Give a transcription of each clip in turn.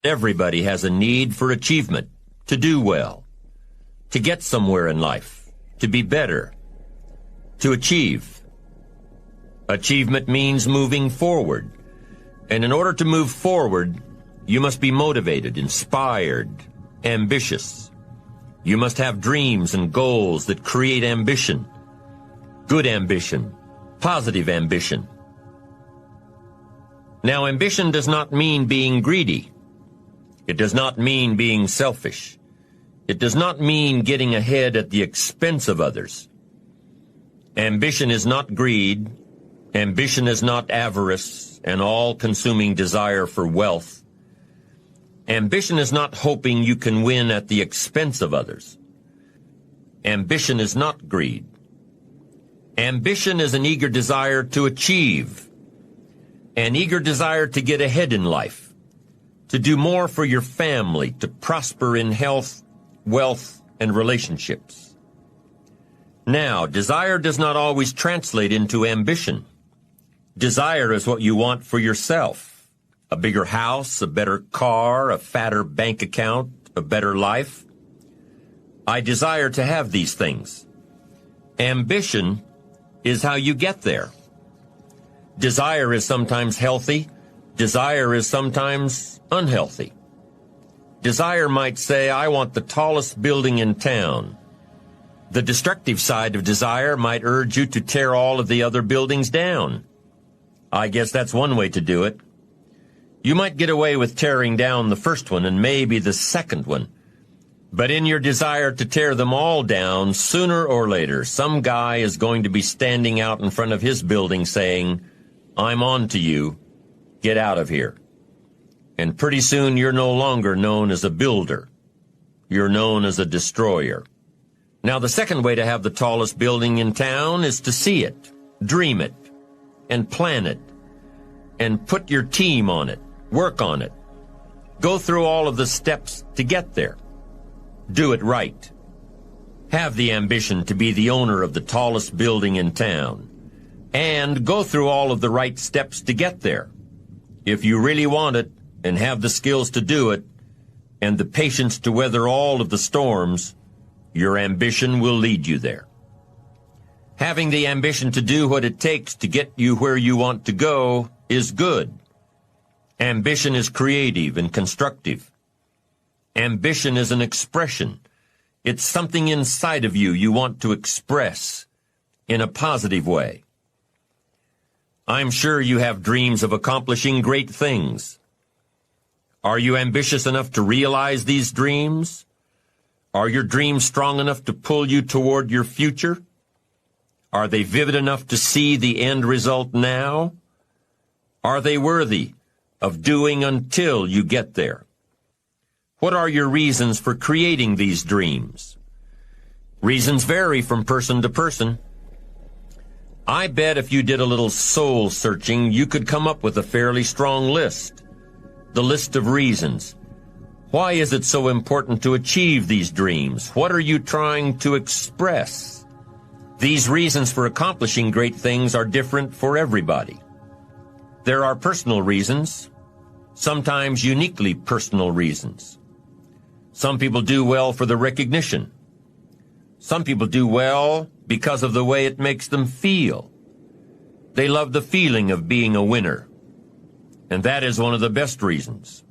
Everybody has a need for achievement, to do well, to get somewhere in life, to be better, to achieve. Achievement means moving forward. And in order to move forward, you must be motivated, inspired, ambitious. You must have dreams and goals that create ambition, good ambition, positive ambition. Now, ambition does not mean being greedy. It does not mean being selfish. It does not mean getting ahead at the expense of others. Ambition is not greed. Ambition is not avarice, an all-consuming desire for wealth. Ambition is not hoping you can win at the expense of others. Ambition is not greed. Ambition is an eager desire to achieve, an eager desire to get ahead in life, to do more for your family, to prosper in health, wealth, and relationships. Now, desire does not always translate into ambition. Desire is what you want for yourself. A bigger house, a better car, a fatter bank account, a better life. I desire to have these things. Ambition is how you get there. Desire is sometimes healthy. Desire is sometimes unhealthy. Desire might say, I want the tallest building in town. The destructive side of desire might urge you to tear all of the other buildings down. I guess that's one way to do it. You might get away with tearing down the first one and maybe the second one. But in your desire to tear them all down, sooner or later, some guy is going to be standing out in front of his building saying, I'm on to you. Get out of here. And pretty soon you're no longer known as a builder. You're known as a destroyer. Now, the second way to have the tallest building in town is to see it, dream it, and plan it, and put your team on it, work on it. Go through all of the steps to get there. Do it right. Have the ambition to be the owner of the tallest building in town. And go through all of the right steps to get there. If you really want it, and have the skills to do it, and the patience to weather all of the storms, your ambition will lead you there. Having the ambition to do what it takes to get you where you want to go is good. Ambition is creative and constructive. Ambition is an expression. It's something inside of you want to express in a positive way. I'm sure you have dreams of accomplishing great things. Are you ambitious enough to realize these dreams? Are your dreams strong enough to pull you toward your future? Are they vivid enough to see the end result now? Are they worthy of doing until you get there? What are your reasons for creating these dreams? Reasons vary from person to person. I bet if you did a little soul searching, you could come up with a fairly strong list. The list of reasons. Why is it so important to achieve these dreams? What are you trying to express? These reasons for accomplishing great things are different for everybody. There are personal reasons, sometimes uniquely personal reasons. Some people do well for the recognition. Some people do well because of the way it makes them feel. They love the feeling of being a winner. And that is one of the best reasons.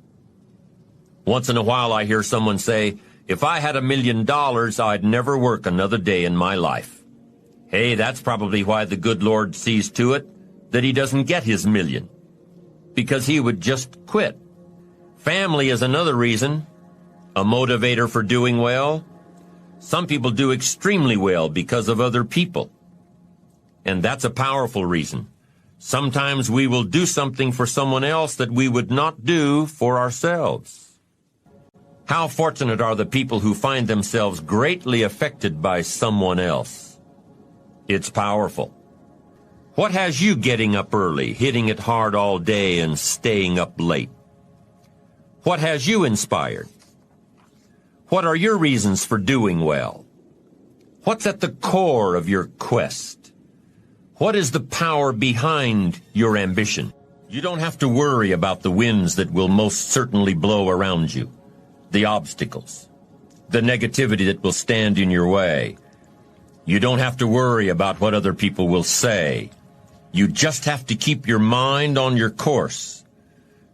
Once in a while I hear someone say, if I had $1 million, I'd never work another day in my life. Hey, that's probably why the good Lord sees to it that he doesn't get his million, because he would just quit. Family is another reason, a motivator for doing well. Some people do extremely well because of other people, and that's a powerful reason. Sometimes we will do something for someone else that we would not do for ourselves. How fortunate are the people who find themselves greatly affected by someone else? It's powerful. What has you getting up early, hitting it hard all day, and staying up late? What has you inspired? What are your reasons for doing well? What's at the core of your quest? What is the power behind your ambition? You don't have to worry about the winds that will most certainly blow around you, the obstacles, the negativity that will stand in your way. You don't have to worry about what other people will say. You just have to keep your mind on your course.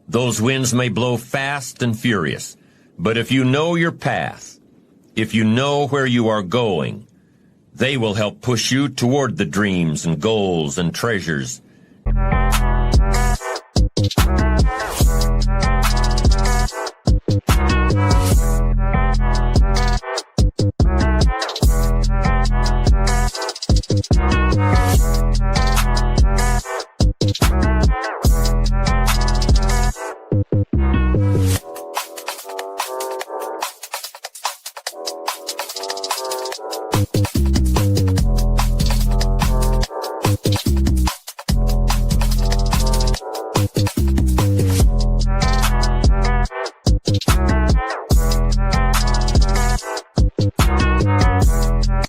Those winds may blow fast and furious, but if you know your path, if you know where you are going, they will help push you toward the dreams and goals and treasures.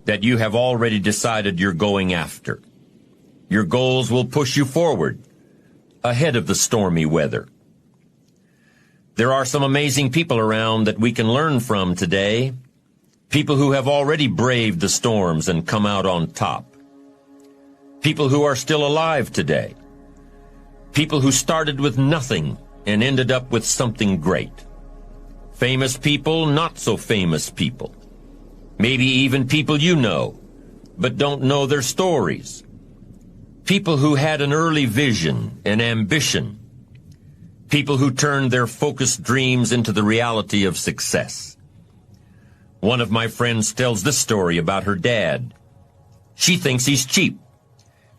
That you have already decided you're going after. Your goals will push you forward, ahead of the stormy weather. There are some amazing people around that we can learn from today, people who have already braved the storms and come out on top, people who are still alive today, people who started with nothing and ended up with something great, famous people, not so famous people, maybe even people you know, but don't know their stories. People who had an early vision and ambition. People who turned their focused dreams into the reality of success. One of my friends tells this story about her dad. She thinks he's cheap.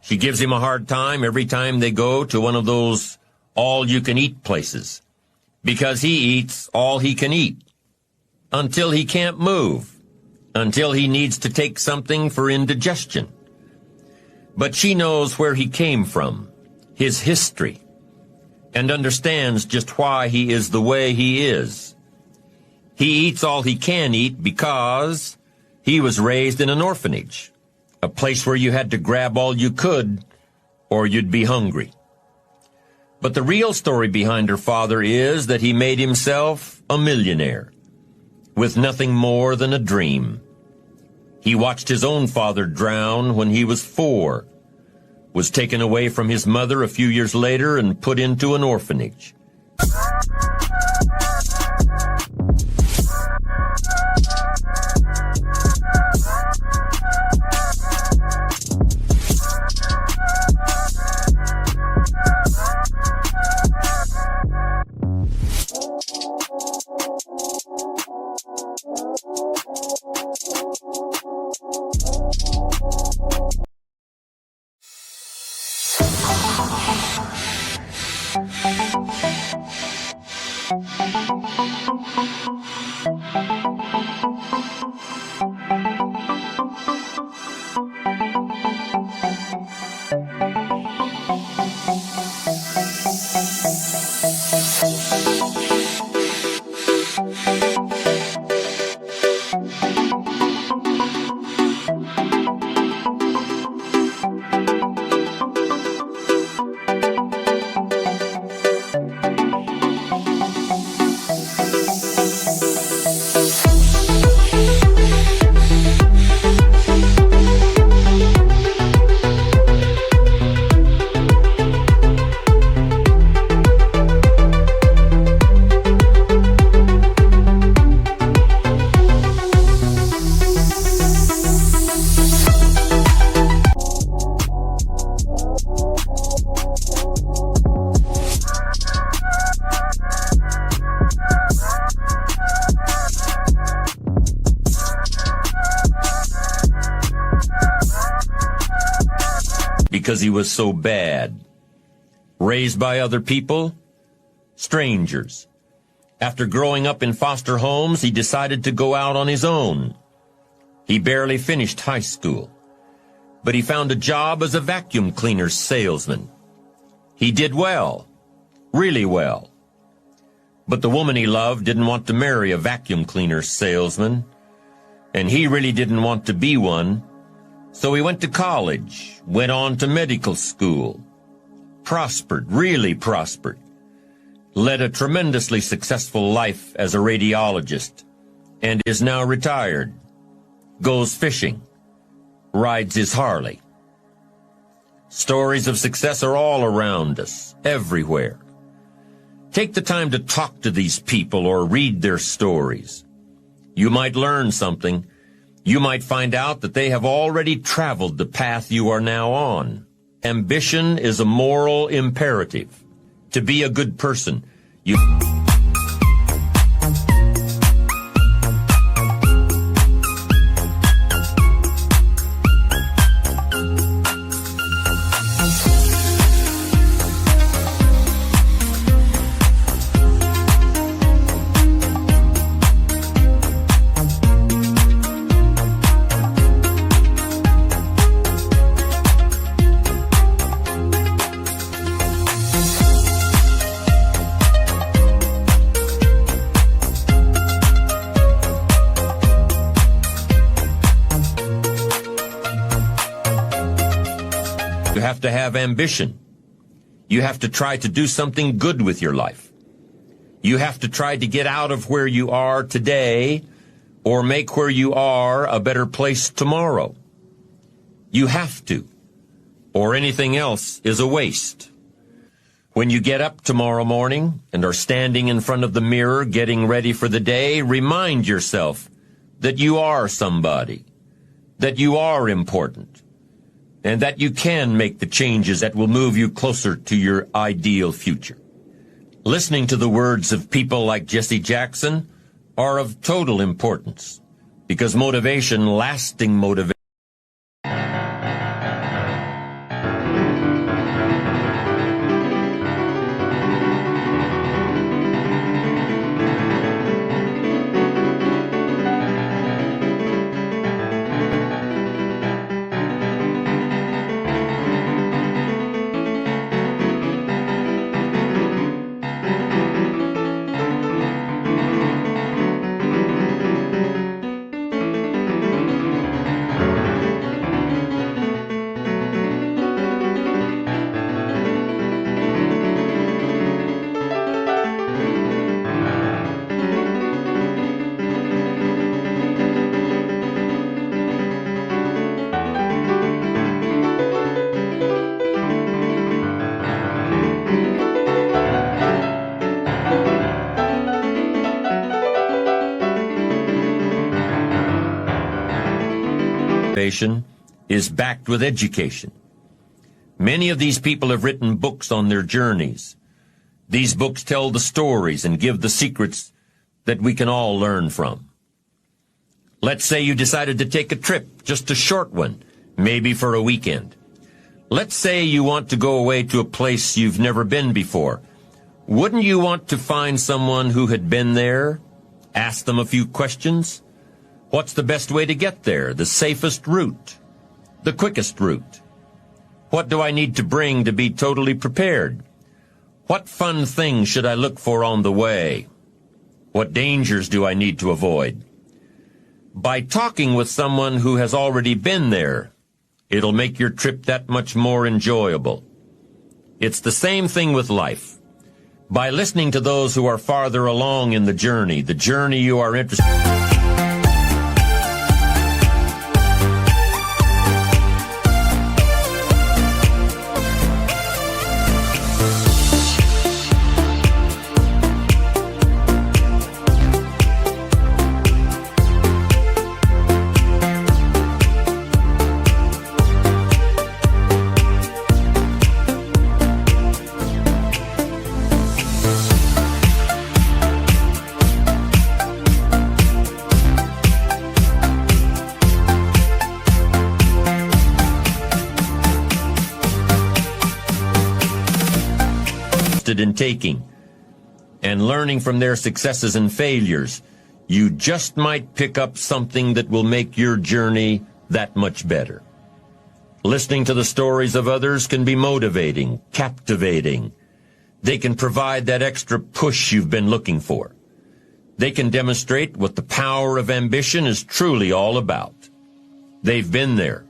She gives him a hard time every time they go to one of those all-you-can-eat places, because he eats all he can eat, until he can't move, until he needs to take something for indigestion. But she knows where he came from, his history, and understands just why he is the way he is. He eats all he can eat because he was raised in an orphanage, a place where you had to grab all you could or you'd be hungry. But the real story behind her father is that he made himself a millionaire with nothing more than a dream. He watched his own father drown when he was 4, was taken away from his mother a few years later and put into an orphanage. Because he was so bad. Raised by other people, strangers. After growing up in foster homes, he decided to go out on his own. He barely finished high school, but he found a job as a vacuum cleaner salesman. He did well, really well. But the woman he loved didn't want to marry a vacuum cleaner salesman, and he really didn't want to be one. So he went to college, went on to medical school, prospered, really prospered, led a tremendously successful life as a radiologist, and is now retired, goes fishing, rides his Harley. Stories of success are all around us, everywhere. Take the time to talk to these people or read their stories. You might learn something. You might find out that they have already traveled the path you are now on. Ambition is a moral imperative. To be a good person, you... You have to have ambition. You have to try to do something good with your life. You have to try to get out of where you are today or make where you are a better place tomorrow. You have to, or anything else is a waste. When you get up tomorrow morning and are standing in front of the mirror getting ready for the day, remind yourself that you are somebody, that you are important, and that you can make the changes that will move you closer to your ideal future. Listening to the words of people like Jesse Jackson are of total importance, because motivation, lasting motivation, is backed with education. Many of these people have written books on their journeys. These books tell the stories and give the secrets that we can all learn from. Let's say you decided to take a trip, just a short one, maybe for a weekend. Let's say you want to go away to a place you've never been before. Wouldn't you want to find someone who had been there? Ask them a few questions? What's the best way to get there? The safest route? The quickest route? What do I need to bring to be totally prepared? What fun things should I look for on the way? What dangers do I need to avoid? By talking with someone who has already been there, it'll make your trip that much more enjoyable. It's the same thing with life. By listening to those who are farther along in the journey you are interested in, in taking and learning from their successes and failures, you just might pick up something that will make your journey that much better. Listening to the stories of others can be motivating, captivating. They can provide that extra push you've been looking for. They can demonstrate what the power of ambition is truly all about. They've been there.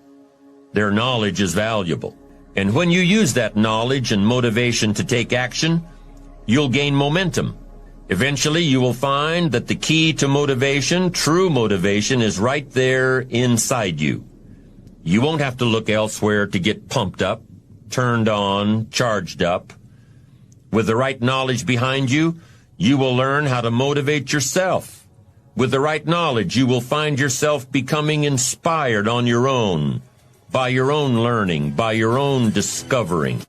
Their knowledge is valuable. And when you use that knowledge and motivation to take action, you'll gain momentum. Eventually, you will find that the key to motivation, true motivation, is right there inside you. You won't have to look elsewhere to get pumped up, turned on, charged up. With the right knowledge behind you, you will learn how to motivate yourself. With the right knowledge, you will find yourself becoming inspired on your own, by your own learning, by your own discovering.